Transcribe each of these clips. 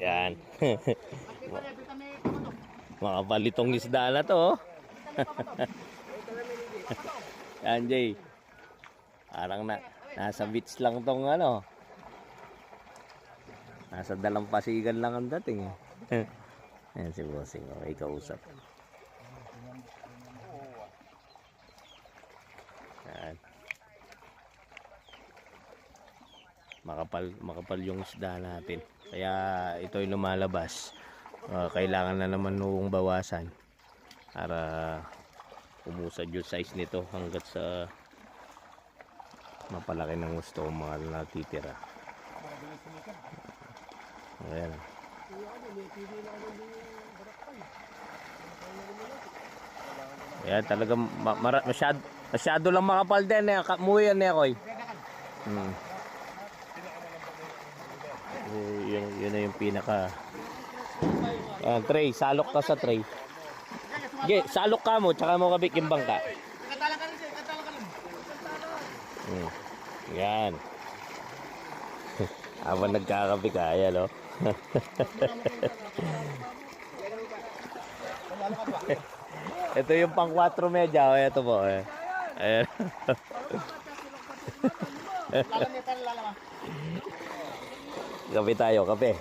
Ayan. Makapalitong isda na to. Ayan, Jay. Parang nasa beach lang tong ano. Nasa Dalampasigan lang ang dating. Ayan si Bossing. Okay, kausap. Ayan. Makapal yung isda natin. Kaya ito'y lumalabas. Kailangan na naman noong bawasan para umusad yung size nito hanggat sa mapalaki ng gusto mga natitira. Ayan. Ayan talaga masyado lang makapal din eh. Muyan eh ako'y. Yun na yung pinaka. Ayan, tray, salok ka sa tray. Okay, salok ka mo, tsaka mo kabik yung bangka. Yan. Habang nagkakabik ka, ayan o. Ito yung pang 4 medya, o ito po. Ayan. Kape tayo, kape.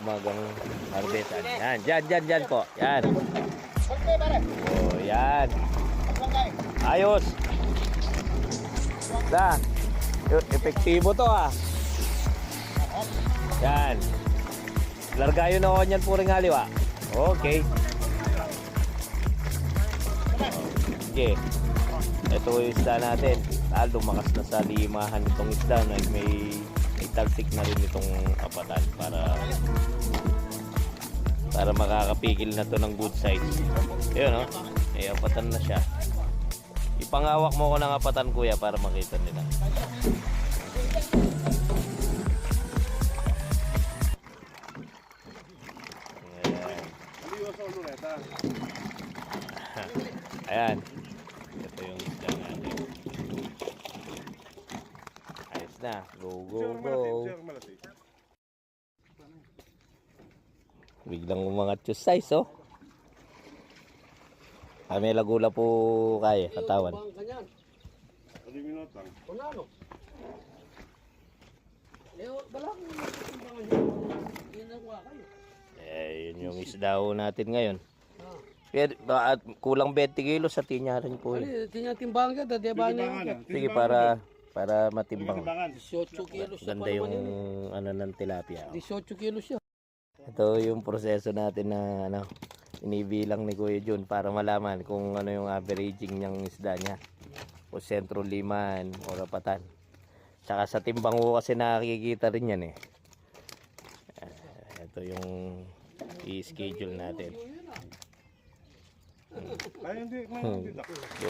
Umagang harvestan. Yan, dyan po. Yan. Oh, yan. Ayos. Epektibo to ah. Yan. Largayo na ako niyan puring haliwa. Okay. Okay. Ito yung isda natin. Lumakas na sa limahan itong isda. May talsik na rin itong apatan para makakapigil na to ng good size. Ayun, no? May apatan na siya. Ipangawak mo ko ng apatan, kuya, para makita nila. Ayan. Ito yung isda natin. Ayos na. Go. Biglang umangat yung size, oh. May lagula po kaya, katawan. Yun yung isda natin ngayon. Kulang 20 kilos sa tinyarin po yun. Timbang ka, Sige, para matimbang. 18 kilos. Ganda yung ano ng tilapia. 18 kilos siya. Ito yung proseso natin na inibilang ni Kuya Jun para malaman kung ano yung averaging ng isda niya. O sentro liman o rapatan. Tsaka sa timbang ko kasi nakikita rin yan eh. Ito yung i-schedule natin. Go.